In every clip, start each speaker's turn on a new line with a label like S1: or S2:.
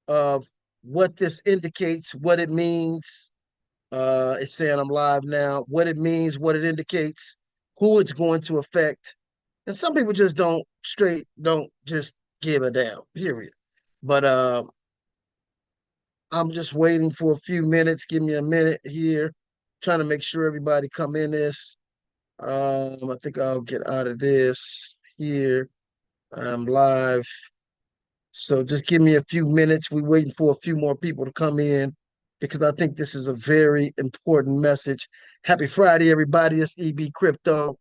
S1: of what this indicates, what it means. It's saying I'm live now, what it means, what it indicates, who it's going to affect. And some people just don't just give a damn, period. But I'm just waiting for a few minutes. Give me a minute here, trying to make sure everybody come in this. I think I'll get out of this here. I'm live. So just give me a few minutes. We're waiting for a few more people to come in because I think this is a very important message. Happy Friday, everybody. It's EB Crypto.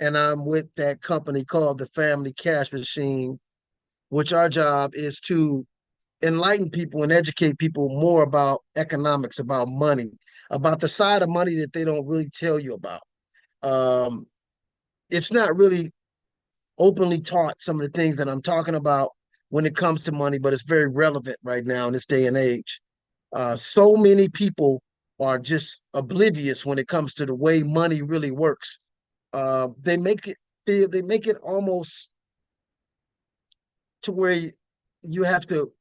S1: And I'm with that company called the Family Cash Machine, which our job is to enlighten people and educate people more about economics, about money, about the side of money that they don't really tell you about. Um, it's not really openly taught, some of the things that I'm talking about when it comes to money, but it's very relevant right now in this day and age. So many people are just oblivious when it comes to the way money really works. They make it they make it almost to where you have to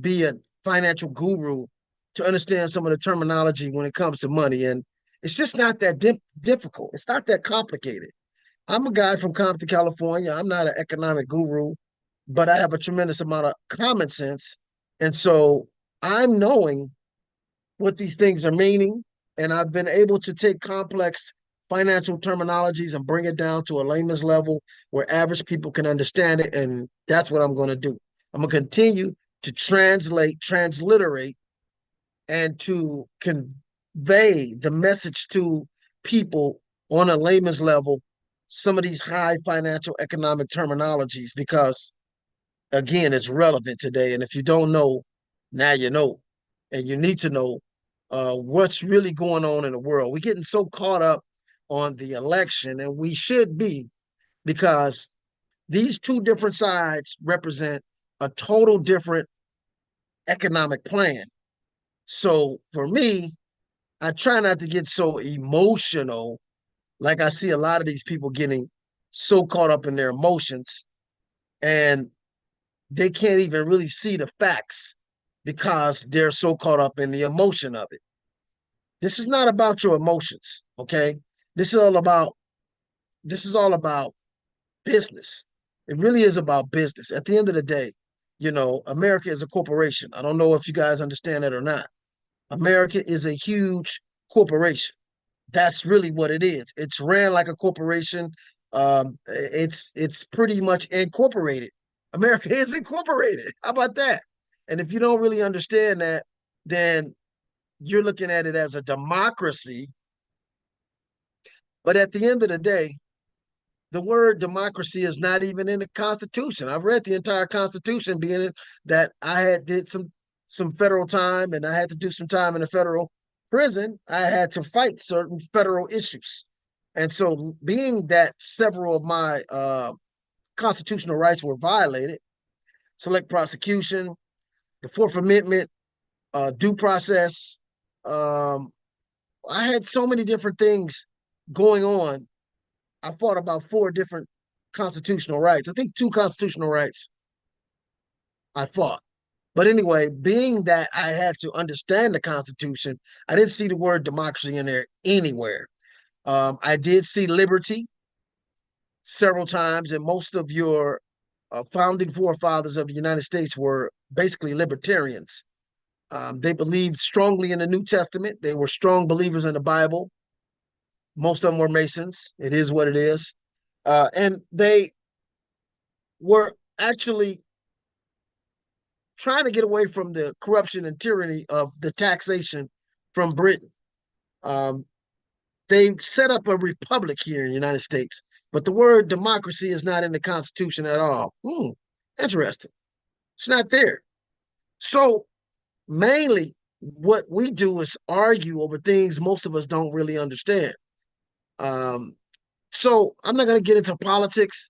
S1: be a financial guru to understand some of the terminology when it comes to money. And it's just not that difficult. It's not that complicated. I'm a guy from Compton, California. I'm not an economic guru, but I have a tremendous amount of common sense. And so I'm knowing what these things are meaning. And I've been able to take complex financial terminologies and bring it down to a layman's level where average people can understand it. And that's what I'm going to do. I'm going to continue to translate, transliterate, and to convey the message to people on a layman's level, some of these high financial economic terminologies, because again, it's relevant today. And if you don't know, now you know. And you need to know what's really going on in the world. We're getting so caught up on the election, and we should be, because these two different sides represent a total different economic plan. So for me, I try not to get so emotional. Like I see a lot of these people getting so caught up in their emotions, and they can't even really see the facts because they're so caught up in the emotion of it. This is not about your emotions, okay? This is all about this is all about business. It really is about business. At the end of the day, America is a corporation. I don't know if you guys understand that or not. America is a huge corporation. That's really what it is. It's ran like a corporation. It's pretty much incorporated. America is incorporated. How about that? And if you don't really understand that, then you're looking at it as a democracy. But at the end of the day, the word democracy is not even in the Constitution. I've read the entire Constitution, being that I had did some federal time and I had to do some time in a federal prison. I had to fight certain federal issues. And so, being that several of my constitutional rights were violated, select prosecution, the Fourth Amendment, due process, um, I had so many different things going on. I fought about four different constitutional rights. I think two constitutional rights I fought. But anyway, being that I had to understand the Constitution, I didn't see the word democracy in there anywhere. I did see liberty several times, and most of your founding forefathers of the United States were basically libertarians. They believed strongly in the New Testament. They were strong believers in the Bible. Most of them were Masons. It is what it is. And they were actually trying to get away from the corruption and tyranny of the taxation from Britain. Um, they set up a republic here in the United States, but the word democracy is not in the Constitution at all. Interesting. It's not there. So mainly what we do is argue over things most of us don't really understand. Um, so I'm not going to get into politics.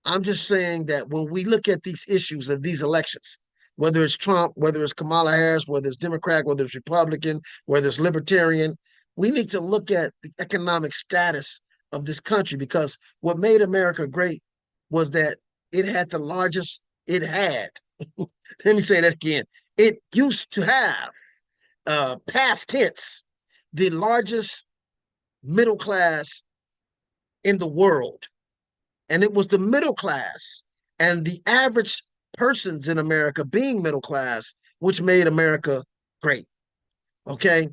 S1: I'm just saying that when we look at these issues of these elections, whether it's Trump, whether it's Kamala Harris, whether it's Democrat, whether it's Republican, whether it's Libertarian, we need to look at the economic status of this country, because what made America great was that it had the largest, it had, Let me say that again. It used to have, past tense, the largest middle class in the world. And it was the middle class and the average persons in America being middle class, which made America great. Okay.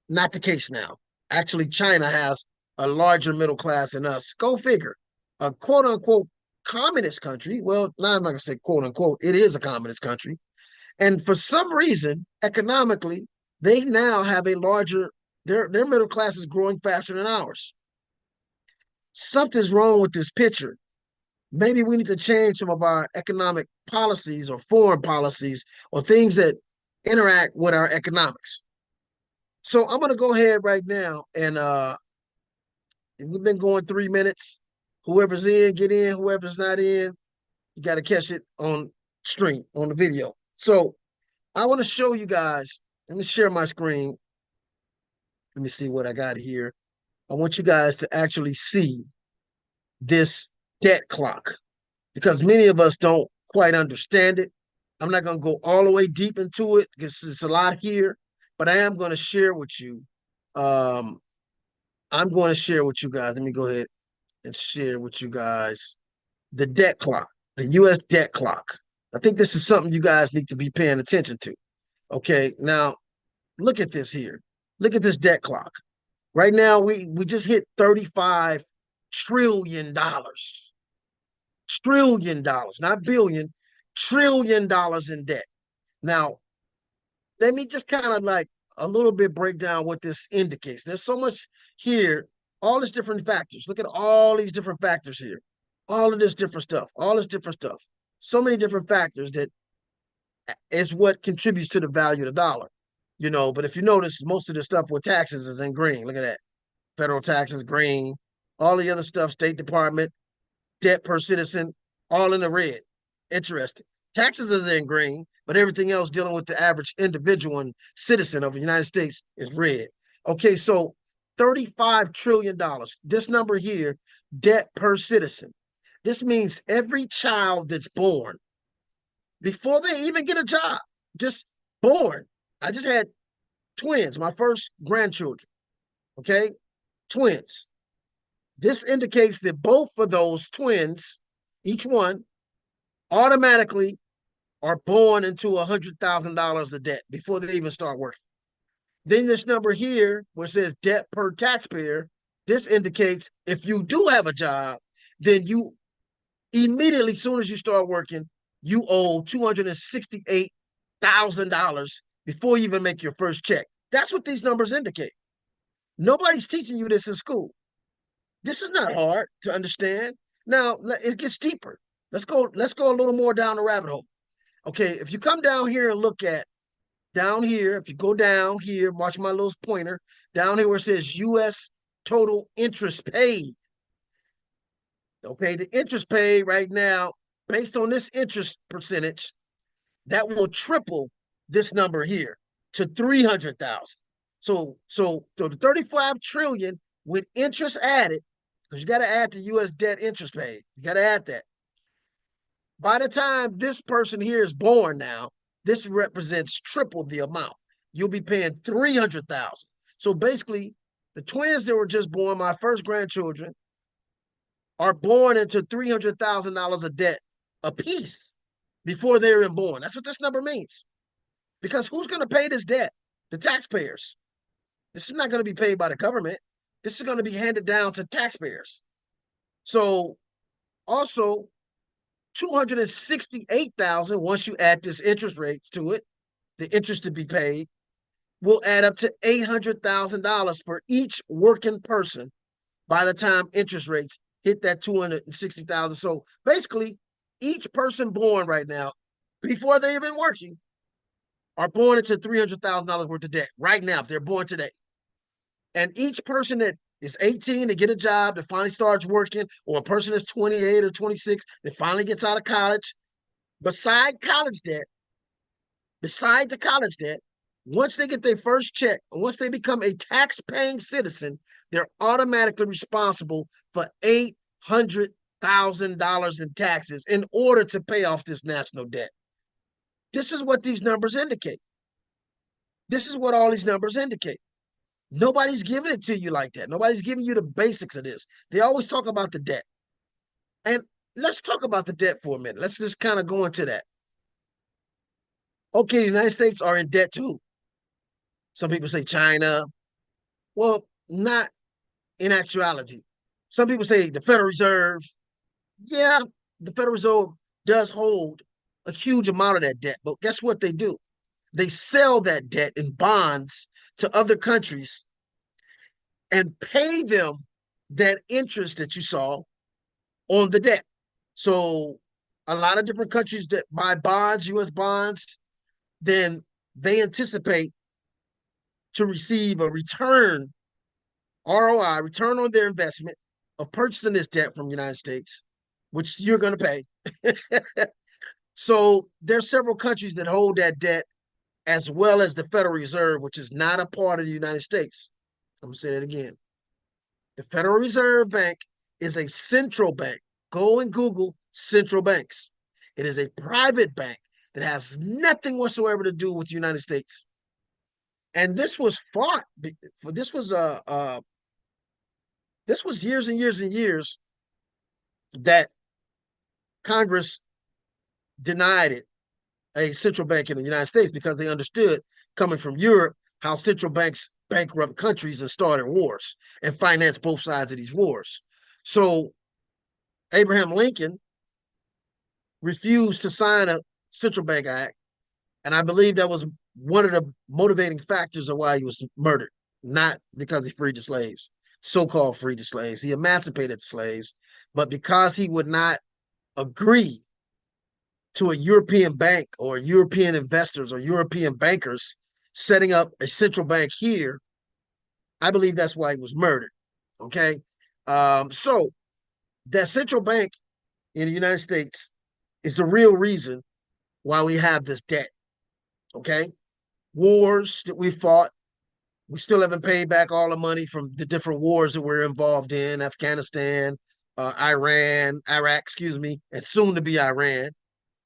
S1: Not the case now. Actually, China has a larger middle class than us. Go figure. A quote unquote communist country. Well, now I'm not going to say quote unquote. It is a communist country. And for some reason, economically, they now have a larger, their middle class is growing faster than ours. Something's wrong with this picture. Maybe we need to change some of our economic policies or foreign policies or things that interact with our economics. So I'm going to go ahead right now and we've been going 3 minutes. Whoever's in, get in. Whoever's not in, you got to catch it on stream, on the video. So I want to show you guys. Let me share my screen. Let me see what I got here. I want you guys to actually see this debt clock because many of us don't quite understand it. I'm not going to go all the way deep into it because it's a lot here, but I am going to share with you. I'm going to share with you guys. Let me go ahead and share with you guys the debt clock, the U.S. debt clock. I think this is something you guys need to be paying attention to. Okay, now look at this here. Look at this debt clock. Right now, we just hit $35 trillion. Trillion dollars, not billion, $1 trillion in debt. Now, let me just kind of like a little bit break down what this indicates. There's so much here, all these different factors. Look at all these different factors here. All of this different stuff, all this different stuff. So many different factors that is what contributes to the value of the dollar. You know, but if you notice, most of the stuff with taxes is in green. Look at that. Federal taxes, green. All the other stuff, State Department, debt per citizen, all in the red. Interesting. Taxes is in green, but everything else dealing with the average individual and citizen of the United States is red. Okay, so $35 trillion. This number here, debt per citizen. This means every child that's born, before they even get a job, just born. I just had twins, my first grandchildren. Okay, twins. This indicates that both of those twins, each one, automatically are born into $100,000 of debt before they even start working. Then this number here, where it says debt per taxpayer, this indicates if you do have a job, then you immediately, as soon as you start working, you owe $268,000 before you even make your first check. That's what these numbers indicate. Nobody's teaching you this in school. This is not hard to understand. Now it gets deeper. Let's go a little more down the rabbit hole. Okay, if you come down here and look at down here, if you go down here, watch my little pointer, down here where it says US total interest paid. Okay, the interest paid right now, based on this interest percentage, that will triple this number here to 300,000. So the 35 trillion with interest added, because you got to add the US debt interest paid. You got to add that. By the time this person here is born now, this represents triple the amount. You'll be paying 300,000. So basically, the twins that were just born, my first grandchildren, are born into $300,000 of debt a piece before they're even born. That's what this number means. Because who's going to pay this debt? The taxpayers. This is not going to be paid by the government. This is going to be handed down to taxpayers. So also 268,000, once you add this interest rates to it, the interest to be paid, will add up to $800,000 for each working person by the time interest rates hit that 260,000. So basically, each person born right now, before they're even working, are born into $300,000 worth of debt right now if they're born today. And each person that is 18 to get a job that finally starts working, or a person that's 28 or 26 that finally gets out of college, beside college debt, beside the college debt, once they get their first check, once they become a tax-paying citizen, they're automatically responsible for $800,000 in taxes in order to pay off this national debt. This is what these numbers indicate. This is what all these numbers indicate. Nobody's giving it to you like that. Nobody's giving you the basics of this. They always talk about the debt. And let's talk about the debt for a minute. Let's just kind of go into that. Okay, the United States are in debt too. Some people say China. Well, not in actuality. Some people say the Federal Reserve. Yeah, the Federal Reserve does hold a huge amount of that debt, but guess what they do? They sell that debt in bonds to other countries and pay them that interest that you saw on the debt. So a lot of different countries that buy bonds, US bonds, then they anticipate to receive a return, ROI, return on their investment of purchasing this debt from the United States, which you're going to pay. So there's several countries that hold that debt, as well as the Federal Reserve, which is not a part of the United States. I'm going to say that again. The Federal Reserve Bank is a central bank. Go and Google central banks. It is a private bank that has nothing whatsoever to do with the United States. And this was fought. This was years and years and years that Congress denied it a central bank in the United States because they understood, coming from Europe, how central banks bankrupt countries and started wars and financed both sides of these wars. So Abraham Lincoln refused to sign a central bank act, and I believe that was one of the motivating factors of why he was murdered, not because he freed the slaves, so-called freed the slaves. He emancipated the slaves, but because he would not agree to a European bank or European investors or European bankers setting up a central bank here, I believe that's why he was murdered. Okay. So that central bank in the United States is the real reason why we have this debt. Okay. Wars that we fought, we still haven't paid back all the money from the different wars that we're involved in: Afghanistan, Iraq, excuse me, and soon to be Iran.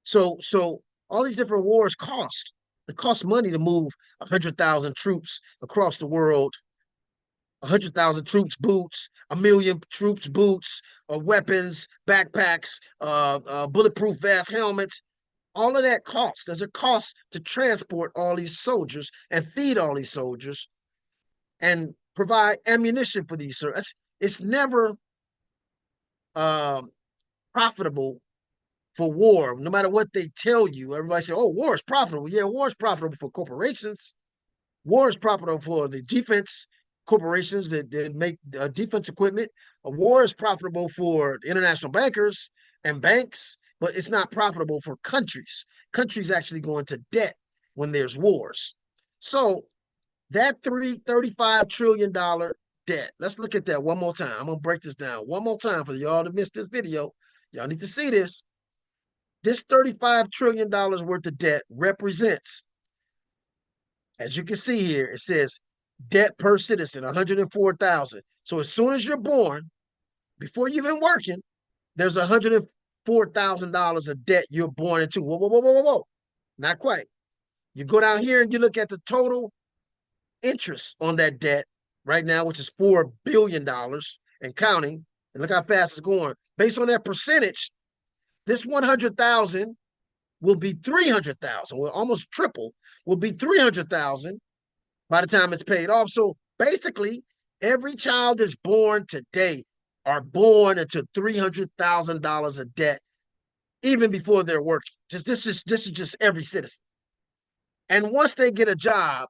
S1: So all these different wars cost. It costs money to move 100,000 troops across the world. 100,000 troops boots, 1,000,000 troops boots, weapons, backpacks, bulletproof vests, helmets. All of that costs. There's a cost to transport all these soldiers and feed all these soldiers and provide ammunition for these. It's never profitable for war, no matter what they tell you. Everybody say, oh, war is profitable. Yeah, war is profitable for corporations. War is profitable for the defense corporations that make defense equipment. A war is profitable for international bankers and banks, but it's not profitable for countries. Countries actually go into debt when there's wars. So that $35 trillion debt, let's look at that one more time. I'm going to break this down one more time for y'all to miss this video. Y'all need to see this. This $35 trillion worth of debt represents, as you can see here, it says debt per citizen, 104,000. So as soon as you're born, before you've been working, there's $104,000 of debt you're born into. Whoa, whoa, whoa, whoa, whoa. Not quite. You go down here and you look at the total interest on that debt right now, which is $4 billion and counting, and look how fast it's going. Based on that percentage, this 100,000 will be 300,000. Will almost triple. Will be 300,000 by the time it's paid off. So basically, every child that's born today are born into $300,000 of debt, even before they're working. This is just every citizen. And once they get a job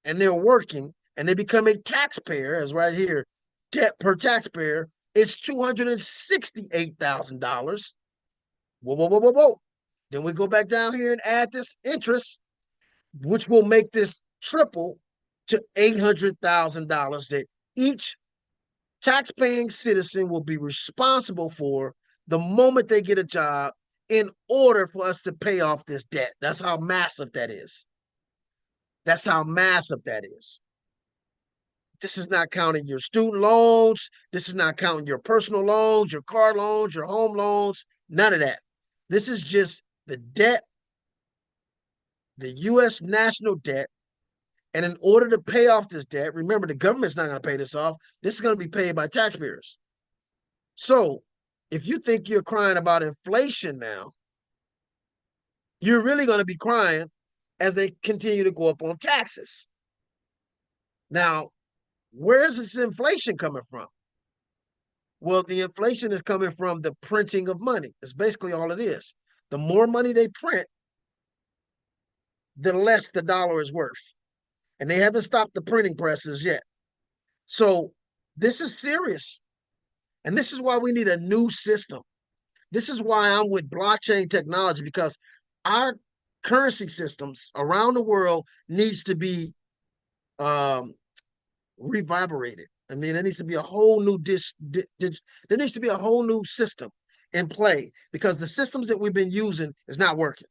S1: and they're working and they become a taxpayer, as right here, debt per taxpayer, it's $268,000. Whoa, whoa, whoa, whoa, whoa. Then we go back down here and add this interest, which will make this triple to $800,000 that each tax-paying citizen will be responsible for the moment they get a job in order for us to pay off this debt. That's how massive that is. That's how massive that is. This is not counting your student loans. This is not counting your personal loans, your car loans, your home loans, none of that. This is just the debt the U.S. national debt. And in order to pay off this debt, remember, the government's not going to pay this off. This is going to be paid by taxpayers. So if you think you're crying about inflation now, you're really going to be crying as they continue to go up on taxes. Now, where's this inflation coming from? Well, the inflation is coming from the printing of money. That's basically all it is. The more money they print, the less the dollar is worth. And they haven't stopped the printing presses yet. So this is serious. And this is why we need a new system. This is why I'm with blockchain technology, because our currency systems around the world needs to be revigorated. I mean, there needs to be a whole new there needs to be a whole new system in play, because the systems that we've been using is not working.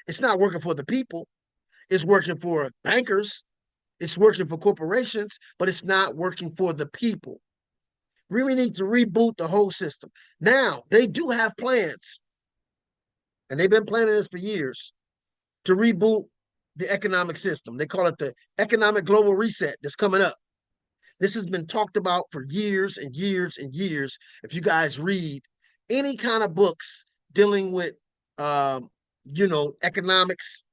S1: It's not working for the people. It's working for bankers. It's working for corporations, but it's not working for the people. Really need to reboot the whole system. Now, they do have plans, and they've been planning this for years, to reboot the economic system. They call it the economic global reset that's coming up. This has been talked about for years and years and years. If you guys read any kind of books dealing with, economics,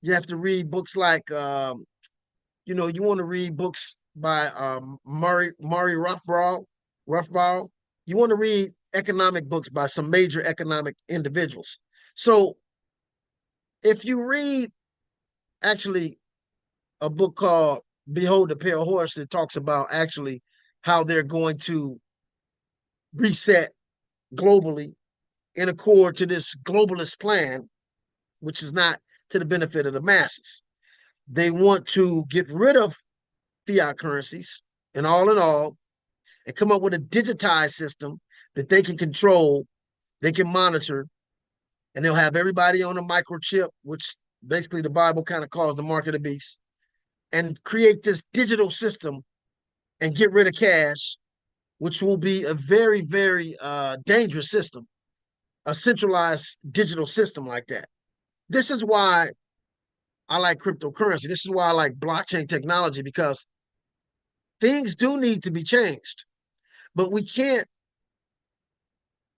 S1: you have to read books like, you want to read books by Murray Rothbard. You want to read economic books by some major economic individuals. So if you read actually a book called Behold the Pale Horse, that talks about actually how they're going to reset globally in accord to this globalist plan, which is not to the benefit of the masses. They want to get rid of fiat currencies and all, and come up with a digitized system that they can control, they can monitor, and they'll have everybody on a microchip, which basically the Bible kind of calls the mark of the beast, and create this digital system and get rid of cash, which will be a very, very dangerous system, a centralized digital system like that. This is why I like cryptocurrency. This is why I like blockchain technology, because things do need to be changed, but we can't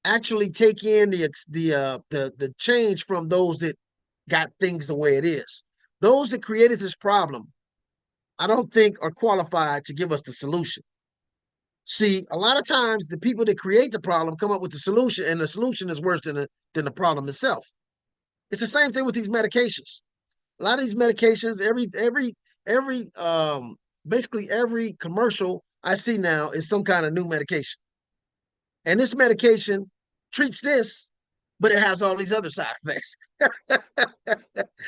S1: actually take in the change from those that got things the way it is. Those that created this problem, I don't think are qualified to give us the solution. See, a lot of times the people that create the problem come up with the solution, and the solution is worse than the problem itself. It's the same thing with these medications. A lot of these medications, basically every commercial I see now is some kind of new medication. And this medication treats this, but it has all these other side effects.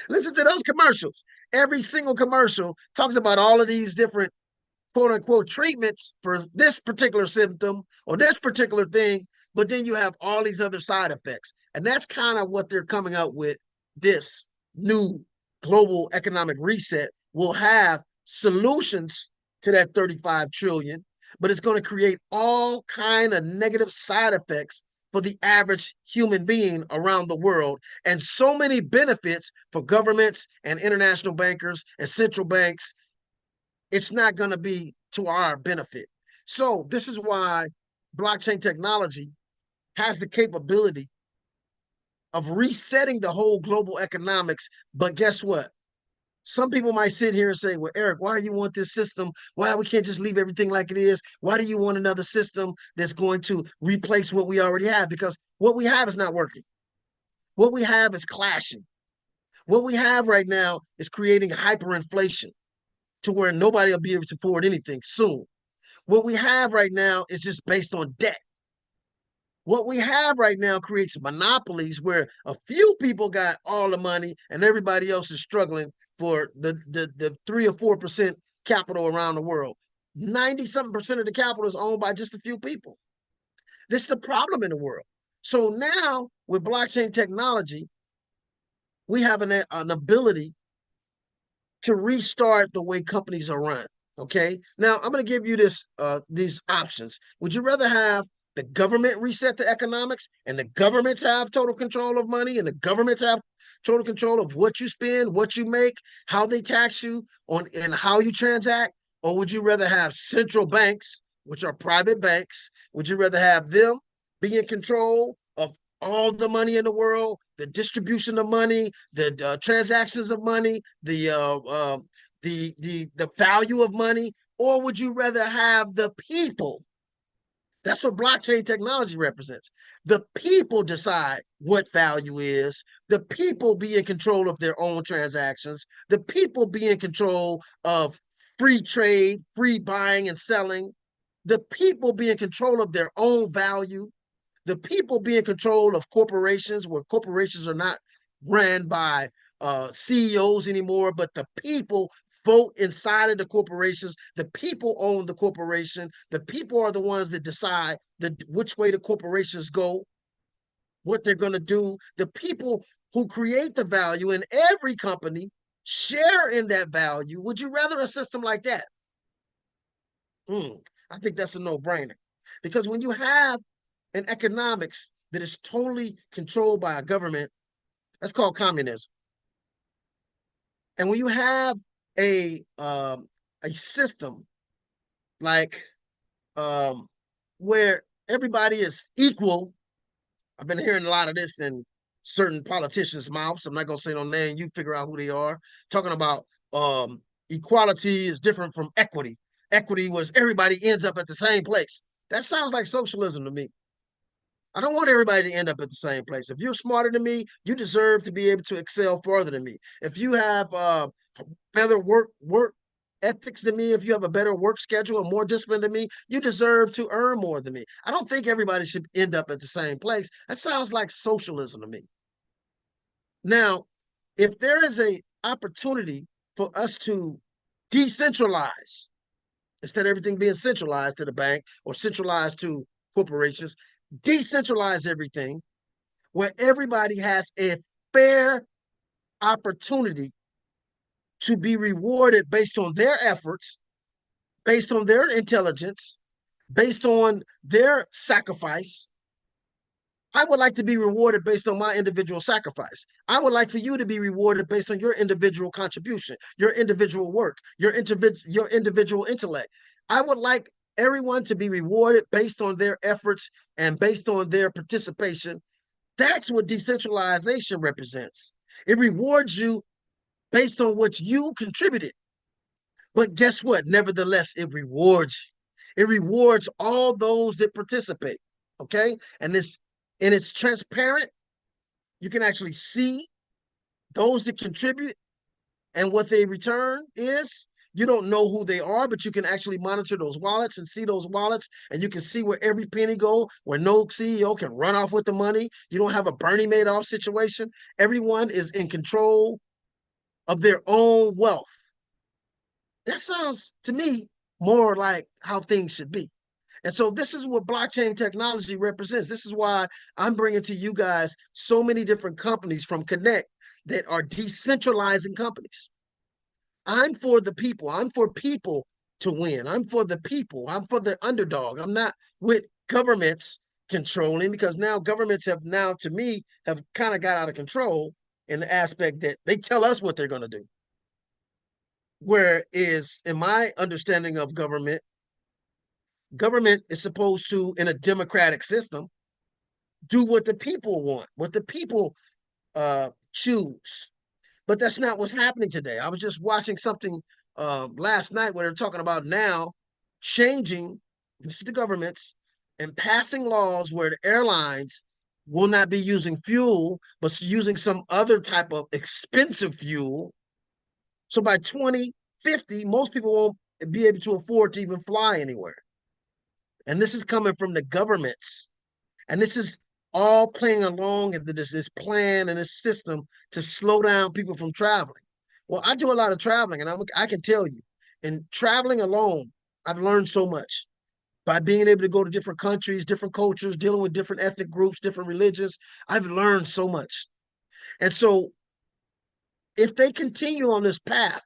S1: Listen to those commercials. Every single commercial talks about all of these different quote unquote treatments for this particular symptom or this particular thing, but then you have all these other side effects. And that's kind of what they're coming up with. This new global economic reset will have solutions to that 35 trillion, but it's going to create all kind of negative side effects for the average human being around the world, and so many benefits for governments and international bankers and central banks. It's not going to be to our benefit. So this is why blockchain technology has the capability of resetting the whole global economics. But guess what? Some people might sit here and say, well, Eric, why do you want this system? Why we can't just leave everything like it is? Why do you want another system that's going to replace what we already have? Because what we have is not working. What we have is clashing. What we have right now is creating hyperinflation to where nobody will be able to afford anything soon. What we have right now is just based on debt. What we have right now creates monopolies where a few people got all the money and everybody else is struggling for the 3 or 4% capital around the world. 90-something% of the capital is owned by just a few people. This is the problem in the world. So now with blockchain technology, we have an ability to restart the way companies are run. Okay. Now I'm going to give you these options. Would you rather have the government reset the economics and the governments have total control of money and the governments have total control of what you spend, what you make, how they tax you on, and how you transact? Or would you rather have central banks, which are private banks? Would you rather have them be in control of all the money in the world, the distribution of money, the transactions of money, the value of money, or would you rather have the people? That's what blockchain technology represents. The people decide what value is. The people be in control of their own transactions. The people be in control of free trade, free buying and selling. The people be in control of their own value. The people be in control of corporations, where corporations are not ran by CEOs anymore, but the people vote inside of the corporations. The people own the corporation. The people are the ones that decide which way the corporations go, what they're going to do. The people who create the value in every company share in that value. Would you rather a system like that? I think that's a no-brainer. Because when you have an economics that is totally controlled by a government, that's called communism. And when you have a system like where everybody is equal, I've been hearing a lot of this in certain politicians' mouths. I'm not gonna say no name. You figure out who they are. Talking about equality is different from equity. Equity was everybody ends up at the same place. That sounds like socialism to me. I don't want everybody to end up at the same place. If you're smarter than me, you deserve to be able to excel further than me. If you have better work ethics than me, if you have a better work schedule and more discipline than me, you deserve to earn more than me. I don't think everybody should end up at the same place. That sounds like socialism to me. Now, if there is a opportunity for us to decentralize, instead of everything being centralized to the bank or centralized to corporations, decentralize everything where everybody has a fair opportunity to be rewarded based on their efforts, based on their intelligence, based on their sacrifice. I would like to be rewarded based on my individual sacrifice. I would like for you to be rewarded based on your individual contribution, your individual work, your individual intellect. I would like everyone to be rewarded based on their efforts and based on their participation. That's what decentralization represents. It rewards you based on what you contributed. But guess what? Nevertheless, it rewards you. It rewards all those that participate. Okay. And it's transparent. You can actually see those that contribute and what they return is. You don't know who they are, but you can actually monitor those wallets and see those wallets, and you can see where every penny go, where no CEO can run off with the money. You don't have a Bernie Madoff situation. Everyone is in control of their own wealth. That sounds to me more like how things should be. And so this is what blockchain technology represents. This is why I'm bringing to you guys so many different companies from Connect that are decentralizing companies. I'm for the people. I'm for people to win. I'm for the people. I'm for the underdog. I'm not with governments controlling, because now governments have now, to me, have kind of got out of control in the aspect that they tell us what they're going to do. Whereas in my understanding of government, government is supposed to, in a democratic system, do what the people want, what the people choose. But that's not what's happening today. I was just watching something last night where they're talking about now changing, this is the governments, and passing laws where the airlines will not be using fuel, but using some other type of expensive fuel. So by 2050, most people won't be able to afford to even fly anywhere. And this is coming from the governments. And this is all playing along in this plan and this system to slow down people from traveling. Well, I do a lot of traveling, and I can tell you, in traveling alone, I've learned so much by being able to go to different countries, different cultures, dealing with different ethnic groups, different religions. I've learned so much. And so if they continue on this path,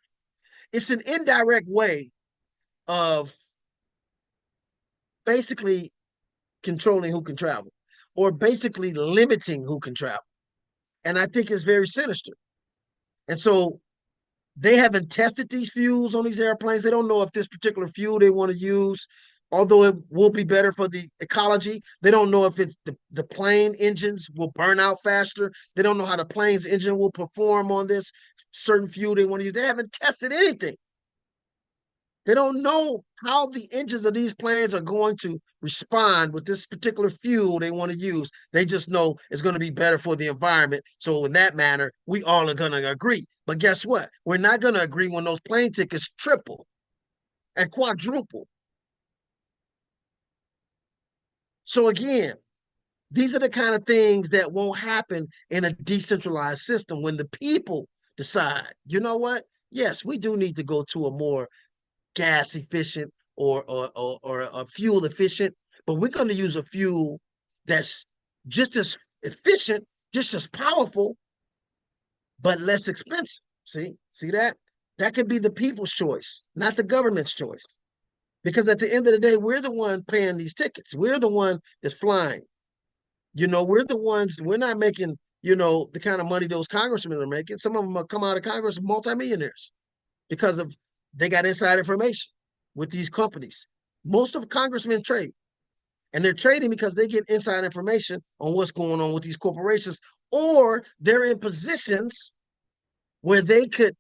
S1: it's an indirect way of basically controlling who can travel, or basically limiting who can travel. And I think it's very sinister. And so they haven't tested these fuels on these airplanes. They don't know if this particular fuel they want to use, although it will be better for the ecology. They don't know if it's the plane engines will burn out faster. They don't know how the plane's engine will perform on this certain fuel they want to use. They haven't tested anything. They don't know how the engines of these planes are going to respond with this particular fuel they want to use. They just know it's going to be better for the environment. So in that manner, we all are going to agree. But guess what? We're not going to agree when those plane tickets triple and quadruple. So again, these are the kind of things that won't happen in a decentralized system when the people decide, you know what? Yes, we do need to go to a more gas efficient or a fuel efficient, but we're going to use a fuel that's just as efficient, just as powerful, but less expensive. See that? That can be the people's choice, not the government's choice. Because at the end of the day, we're the one paying these tickets. We're the one that's flying. We're the ones, we're not making, the kind of money those congressmen are making. Some of them have come out of Congress multimillionaires because of they got inside information with these companies. Most of congressmen trade, and they're trading because they get inside information on what's going on with these corporations, or they're in positions where they could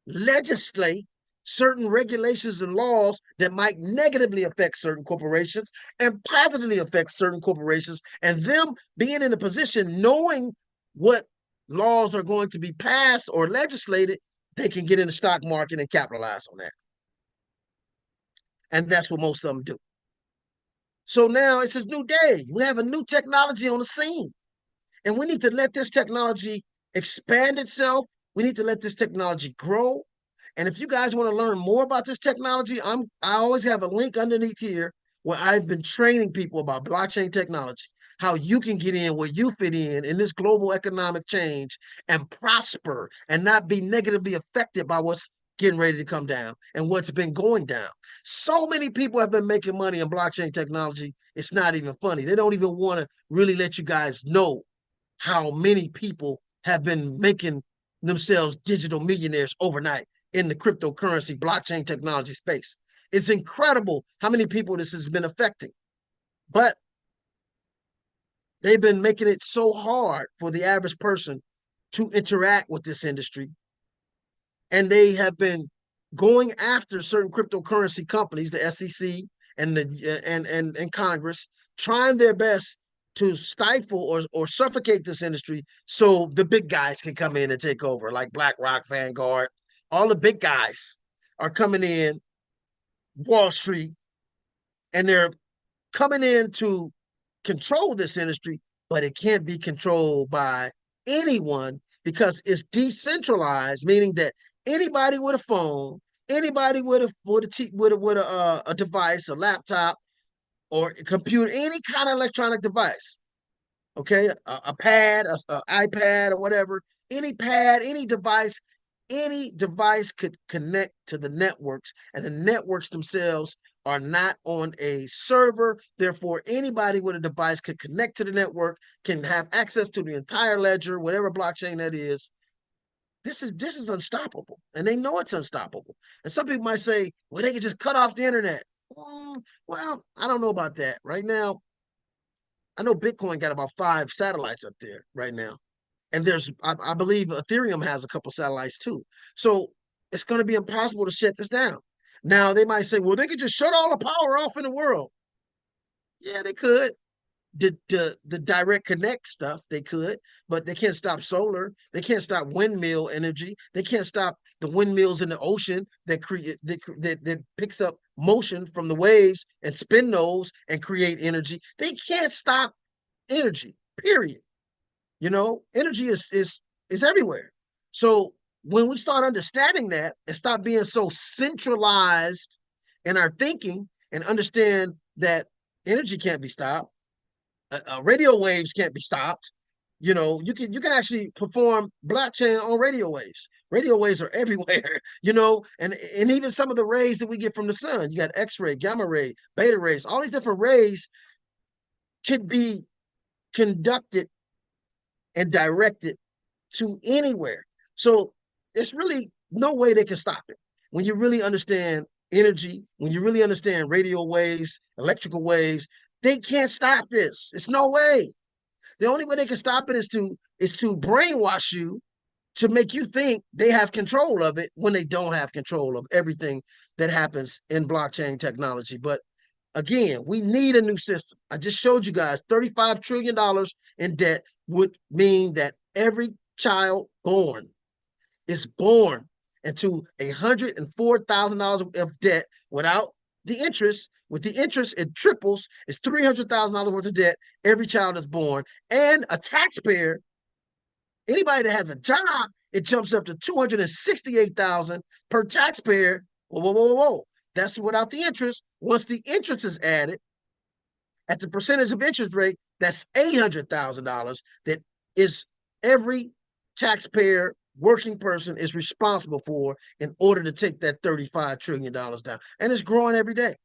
S1: legislate certain regulations and laws that might negatively affect certain corporations and positively affect certain corporations. And them being in a position, knowing what laws are going to be passed or legislated, they can get in the stock market and capitalize on that. And that's what most of them do. So now it's this new day. We have a new technology on the scene. And we need to let this technology expand itself. We need to let this technology grow. And if you guys want to learn more about this technology, I always have a link underneath here where I've been training people about blockchain technology, how you can get in where you fit in this global economic change and prosper and not be negatively affected by what's getting ready to come down and what's been going down. So many people have been making money in blockchain technology. It's not even funny. They don't even want to really let you guys know how many people have been making themselves digital millionaires overnight in the cryptocurrency blockchain technology space. It's incredible how many people this has been affecting. But they've been making it so hard for the average person to interact with this industry. And they have been going after certain cryptocurrency companies, the SEC and and Congress, trying their best to stifle or suffocate this industry so the big guys can come in and take over, like BlackRock, Vanguard. All the big guys are coming in, Wall Street, and they're coming in to control this industry, but it can't be controlled by anyone because it's decentralized, meaning that anybody with a phone, anybody with a device, a laptop, or a computer, any kind of electronic device, okay, a pad, a iPad, or whatever, any pad, any device could connect to the networks, and the networks themselves are not on a server. Therefore, anybody with a device could connect to the network, can have access to the entire ledger, whatever blockchain that is. This is unstoppable, and they know it's unstoppable. And some people might say, well, they can just cut off the internet. Well, I don't know about that. Right now, I know Bitcoin got about 5 satellites up there right now. And I believe Ethereum has a couple satellites too. So it's going to be impossible to shut this down. Now, they might say, well, they could just shut all the power off in the world. Yeah, they could. The direct connect stuff, they could, but they can't stop solar. They can't stop windmill energy. They can't stop the windmills in the ocean that that picks up motion from the waves and spin those and create energy. They can't stop energy, period. Energy is everywhere. So when we start understanding that and stop being so centralized in our thinking and understand that energy can't be stopped, radio waves can't be stopped. You can actually perform blockchain on radio waves. Radio waves are everywhere, and even some of the rays that we get from the sun. You got X-ray, gamma ray, beta rays, all these different rays can be conducted and directed to anywhere. So it's really no way they can stop it. When you really understand energy, when you really understand radio waves, electrical waves, they can't stop this. It's no way. The only way they can stop it is to brainwash you to make you think they have control of it when they don't have control of everything that happens in blockchain technology. But again, we need a new system. I just showed you guys $35 trillion in debt would mean that every child born is born into $104,000 of debt without the interest. With the interest, it triples. It's $300,000 worth of debt. Every child is born. And a taxpayer, anybody that has a job, it jumps up to $268,000 per taxpayer. Whoa, whoa, whoa, whoa. That's without the interest. Once the interest is added, at the percentage of interest rate, that's $800,000 that is every taxpayer working person is responsible for in order to take that $35 trillion down. And it's growing every day.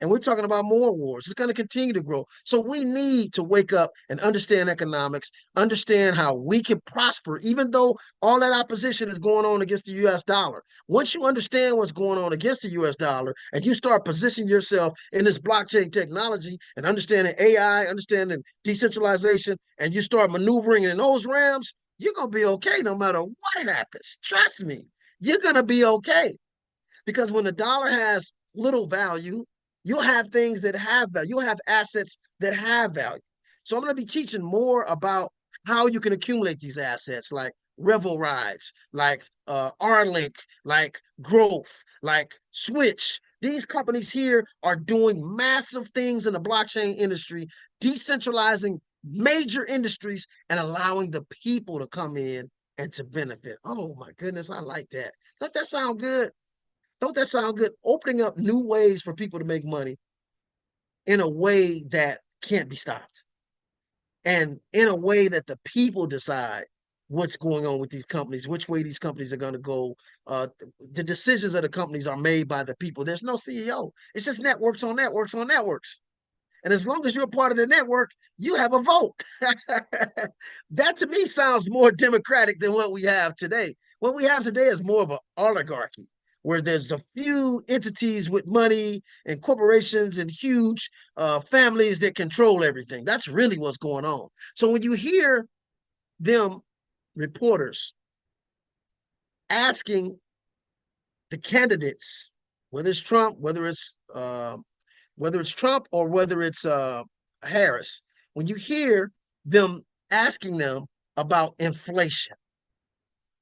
S1: And we're talking about more wars. It's going to continue to grow. So we need to wake up and understand economics, understand how we can prosper, even though all that opposition is going on against the US dollar. Once you understand what's going on against the US dollar and you start positioning yourself in this blockchain technology and understanding AI, understanding decentralization, and you start maneuvering in those realms, you're going to be okay no matter what happens. Trust me, you're going to be okay. Because when the dollar has little value, you'll have things that have value. You'll have assets that have value. So I'm going to be teaching more about how you can accumulate these assets, like Revel Rides, like R-Link, like Growth, like Switch. These companies here are doing massive things in the blockchain industry, decentralizing major industries and allowing the people to come in and to benefit. Oh my goodness, I like that. Doesn't that sound good? Don't that sound good? Opening up new ways for people to make money in a way that can't be stopped. And in a way that the people decide what's going on with these companies, which way these companies are going to go. The decisions of the companies are made by the people. There's no CEO. It's just networks on networks on networks. And as long as you're a part of the network, you have a vote. That to me sounds more democratic than what we have today. What we have today is more of an oligarchy where there's a few entities with money and corporations and huge families that control everything. That's really what's going on. So when you hear them reporters asking the candidates, whether it's Trump, whether it's Trump or whether it's Harris, when you hear them asking them about inflation,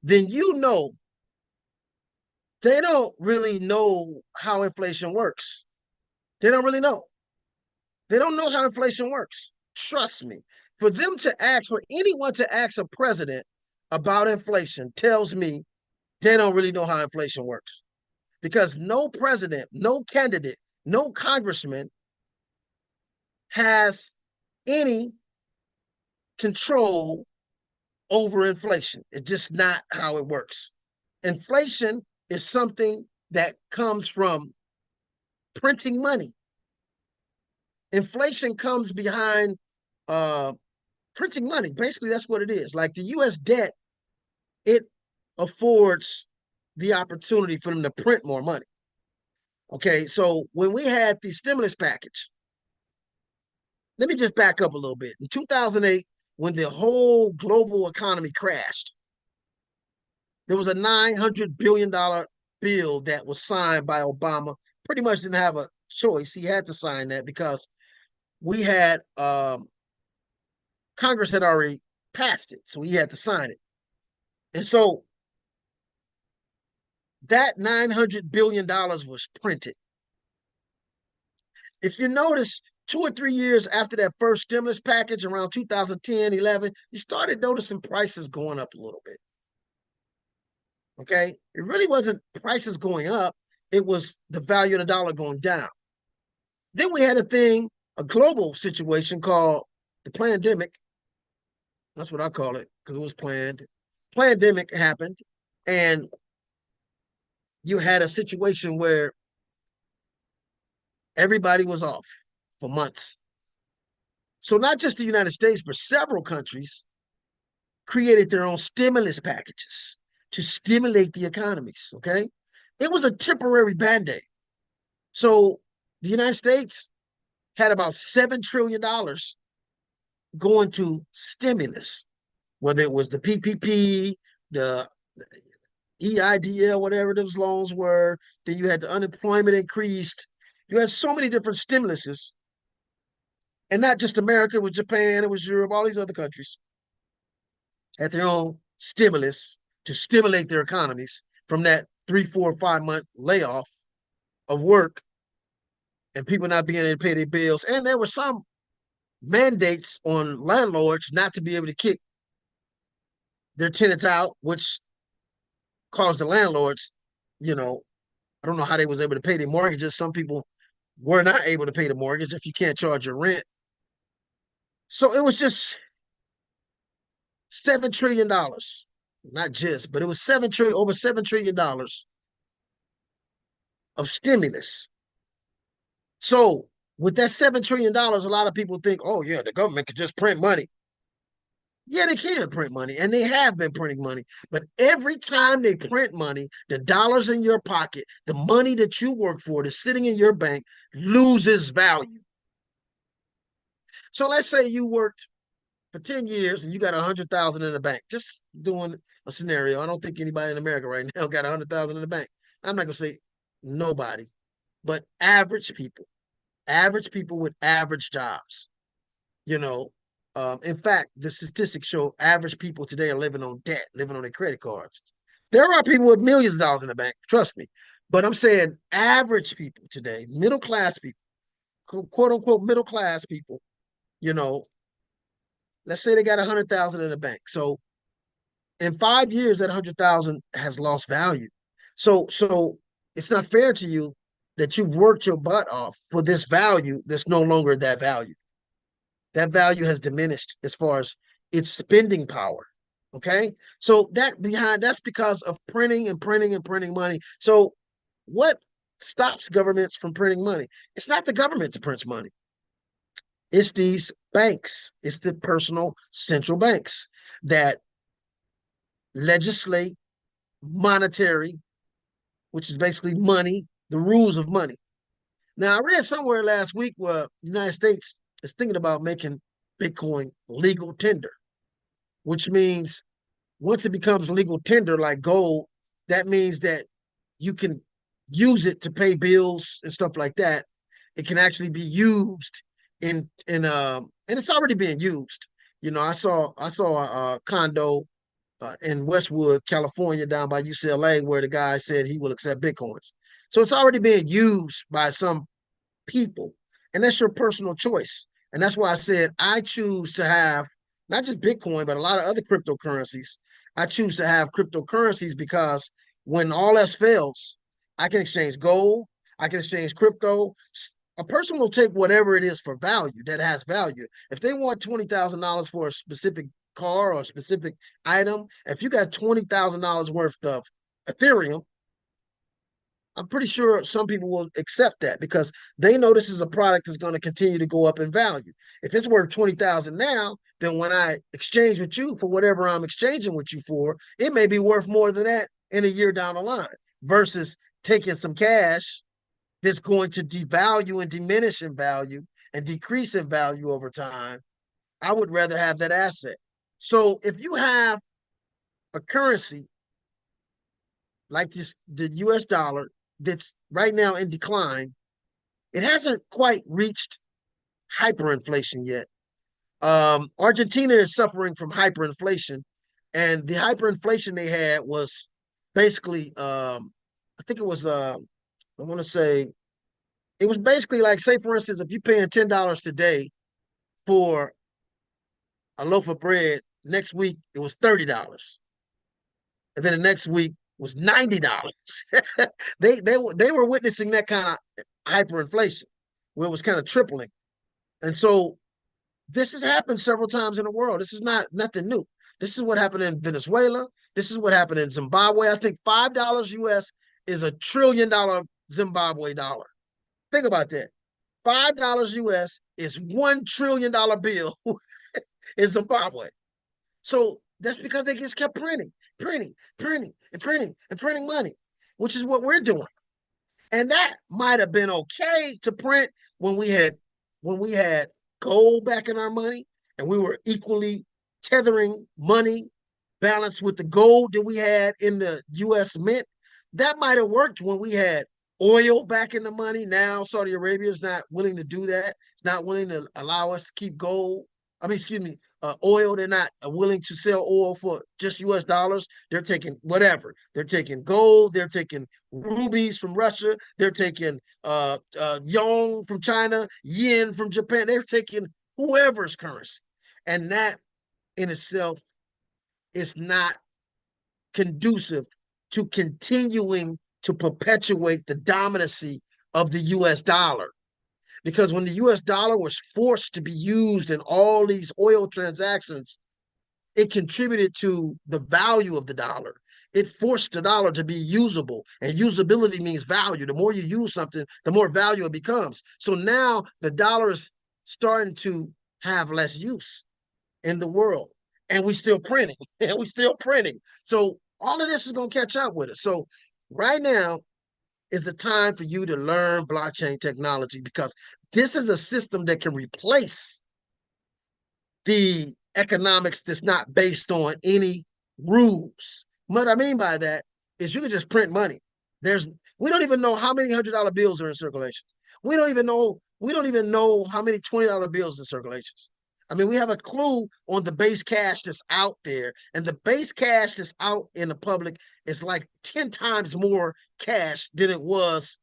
S1: then you know they don't really know how inflation works. They don't really know. They don't know how inflation works. Trust me. For them to ask, for anyone to ask a president about inflation tells me they don't really know how inflation works. Because no president, no candidate, no congressman has any control over inflation. It's just not how it works. Inflation is something that comes from printing money. Inflation comes behind uh, printing money. Basically, that's what it is. Like the US debt, it affords the opportunity for them to print more money. Okay, so when we had the stimulus package, let me just back up a little bit. In 2008, when the whole global economy crashed, there was a $900 billion bill that was signed by Obama. Pretty much didn't have a choice. He had to sign that because we had Congress had already passed it, so he had to sign it. And so that $900 billion was printed. If you notice, 2 or 3 years after that first stimulus package, around 2010, 11, you started noticing prices going up a little bit. Okay, it really wasn't prices going up, it was the value of the dollar going down. Then we had a global situation called the pandemic. That's what I call it because it was planned. Pandemic happened, and you had a situation where everybody was off for months. So not just the United States, but several countries created their own stimulus packages to stimulate the economies. Okay. It was a temporary band-aid. So the United States had about $7 trillion going to stimulus, whether it was the PPP, the EIDL, whatever those loans were. Then you had the unemployment increased. You had so many different stimuluses, and not just America. It was Japan, it was Europe, all these other countries had their own stimulus to stimulate their economies from that 3, 4, 5 month layoff of work and people not being able to pay their bills. And there were some mandates on landlords not to be able to kick their tenants out, which caused the landlords, you know, I don't know how they was able to pay their mortgages. Some people were not able to pay the mortgage if you can't charge your rent. So it was just $7 trillion, not just, but it was over $7 trillion of stimulus. So with that $7 trillion, a lot of people think, oh yeah, the government could just print money. Yeah, they can print money, and they have been printing money. But every time they print money, the dollars in your pocket, the money that you work for that's sitting in your bank loses value. So let's say you worked for 10 years and you got 100,000 in the bank. Just doing a scenario. I don't think anybody in America right now got 100,000 in the bank. I'm not gonna say nobody, but average people with average jobs. You know, in fact, the statistics show average people today are living on debt, living on their credit cards. There are people with millions of dollars in the bank, trust me. But I'm saying average people today, middle class people, quote unquote middle class people, you know, let's say they got 100,000 in the bank. So in 5 years, that 100,000 has lost value. So it's not fair to you that you've worked your butt off for this value that's no longer that value. That value has diminished as far as its spending power. Okay. So that's because of printing and printing and printing money. So what stops governments from printing money? It's not the government that prints money. It's these banks. It's the personal central banks that legislate monetary, which is basically money, the rules of money. Now, I read somewhere last week where the United States is thinking about making Bitcoin legal tender, which means once it becomes legal tender like gold, that means that you can use it to pay bills and stuff like that. It can actually be used and it's already being used. You know, I saw a condo in Westwood, California, down by UCLA, where the guy said he will accept Bitcoins. So it's already being used by some people, and that's your personal choice. And that's why I said I choose to have not just Bitcoin, but a lot of other cryptocurrencies. I choose to have cryptocurrencies because when all else fails, I can exchange gold, I can exchange crypto. A person will take whatever it is for value that has value. If they want $20,000 for a specific car or a specific item, if you got $20,000 worth of Ethereum, I'm pretty sure some people will accept that because they know this is a product that's going to continue to go up in value. If it's worth 20,000 now, then when I exchange with you for whatever I'm exchanging with you for, it may be worth more than that in a year down the line versus taking some cash that's going to devalue and diminish in value and decrease in value over time. I would rather have that asset. So if you have a currency like the US dollar that's right now in decline, it hasn't quite reached hyperinflation yet. Argentina is suffering from hyperinflation, and the hyperinflation they had was basically, I think it was, I want to say, it was basically like, say, for instance, if you're paying $10 today for a loaf of bread, next week it was $30, and then the next week was $90. They were witnessing that kind of hyperinflation where it was kind of tripling. And so this has happened several times in the world. This is not nothing new. This is what happened in Venezuela. This is what happened in Zimbabwe. I think $5 US is $1 trillion Zimbabwe dollar. Think about that. $5 US is $1 trillion bill in Zimbabwe. So That's because they just kept printing, printing, printing, and printing, and printing money, which is what we're doing. And that might have been okay to print when we had gold back in our money and we were equally tethering money balanced with the gold that we had in the US Mint. That might have worked when we had oil back in the money. Now Saudi Arabia is not willing to do that. It's not willing to allow us to keep gold. I mean, excuse me, oil. They're not willing to sell oil for just US dollars. They're taking whatever. They're taking gold. They're taking rubies from Russia. They're taking yuan from China, yen from Japan. They're taking whoever's currency. And that in itself is not conducive to continuing to perpetuate the dominancy of the US dollar. Because when the US dollar was forced to be used in all these oil transactions, it contributed to the value of the dollar. It forced the dollar to be usable, and usability means value. The more you use something, the more value it becomes. So now the dollar is starting to have less use in the world, and we still printing, and we still printing. So all of this is going to catch up with us. So right now is the time for you to learn blockchain technology, because this is a system that can replace the economics that's not based on any rules. What I mean by that is you can just print money. We don't even know how many $100 bills are in circulation. We don't even know how many $20 bills in circulations. I mean, we have a clue on the base cash that's out there, and the base cash that's out in the public is like 10 times more cash than it was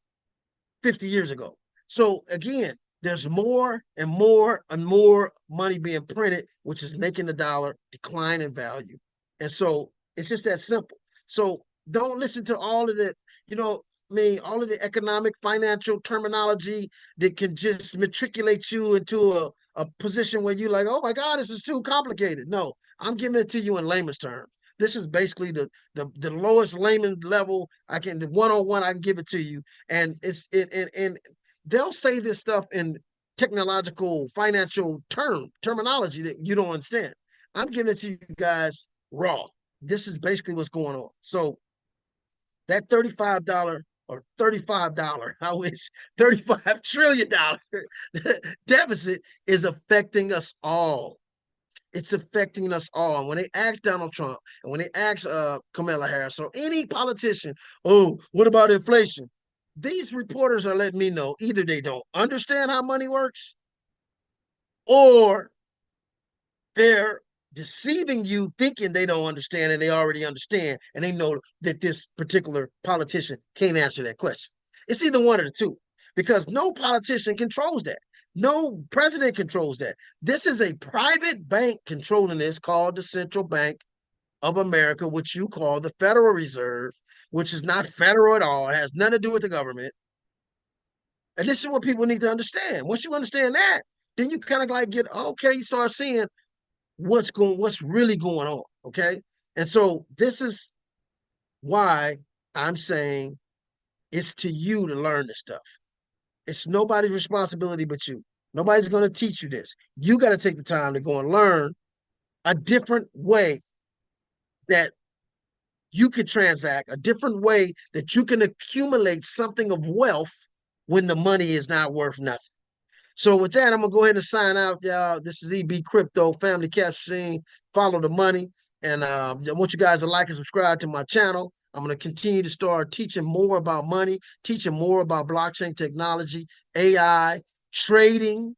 S1: 50 years ago. So again, there's more and more and more money being printed, which is making the dollar decline in value. And so it's just that simple. So don't listen to all of the, all of the economic, financial terminology that can just matriculate you into a position where you're like, oh my God, this is too complicated. No, I'm giving it to you in layman's terms. This is basically the lowest layman level the one-on-one I can give it to you. And and they'll say this stuff in technological financial terminology that you don't understand. I'm giving it to you guys raw. This is basically what's going on. So that $35 or $35, I wish, $35 trillion deficit is affecting us all. It's affecting us all. And when they ask Donald Trump and when they ask Kamala Harris or any politician, oh, what about inflation? These reporters are letting me know either they don't understand how money works, or they're deceiving you thinking they don't understand and they already understand, and they know that this particular politician can't answer that question. It's either one of the two, because no politician controls that. No president controls that. This is a private bank controlling this, called the Central Bank of America, which you call the Federal Reserve, which is not federal at all. It has nothing to do with the government. And this is what people need to understand. Once you understand that, then you kind of like get, okay, you start seeing what's really going on. Okay. And so this is why I'm saying it's to you to learn this stuff. It's nobody's responsibility but you. Nobody's going to teach you this. You got to take the time to go and learn a different way that you could transact, a different way that you can accumulate something of wealth when the money is not worth nothing. So with that, I'm gonna go ahead and sign out, y'all. This is EB Crypto Family Cash Machine. Follow the money, and I want you guys to like and subscribe to my channel. I'm gonna continue to start teaching more about money, teaching more about blockchain technology, AI, trading,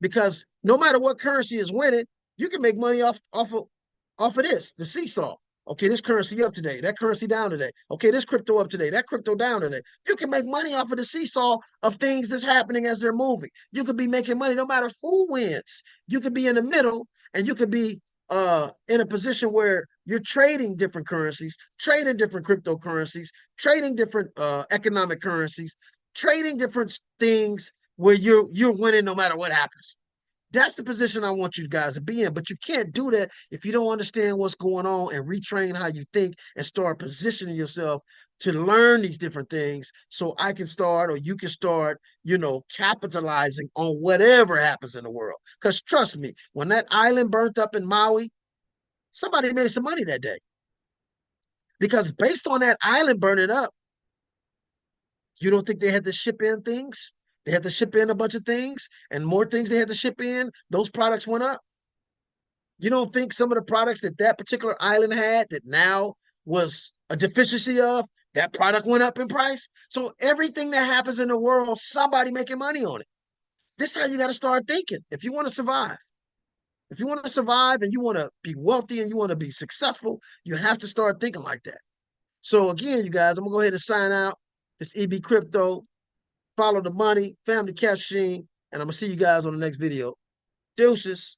S1: because no matter what currency is winning, you can make money off of this, the seesaw. Okay, this currency up today, that currency down today. Okay, this crypto up today, that crypto down today. You can make money off of the seesaw of things that's happening as they're moving. You could be making money no matter who wins. You could be in the middle, and you could be in a position where you're trading different currencies, trading different cryptocurrencies, trading different economic currencies, trading different things where you're winning no matter what happens. That's the position I want you guys to be in. But you can't do that if you don't understand what's going on and retrain how you think and start positioning yourself to learn these different things, so I can start, or you can start, capitalizing on whatever happens in the world. Because trust me, when that island burnt up in Maui, somebody made some money that day. Because based on that island burning up, you don't think they had to ship in things? They had to ship in a bunch of things, and more things they had to ship in, those products went up. You don't think some of the products that that particular island had that now was a deficiency of, that product went up in price? So everything that happens in the world, somebody making money on it. This is how you got to start thinking if you want to survive. If you want to survive and you want to be wealthy and you want to be successful, you have to start thinking like that. So again, you guys, I'm gonna go ahead and sign out. This EB Crypto. Follow the money, family cash machine, and I'm gonna see you guys on the next video. Deuces.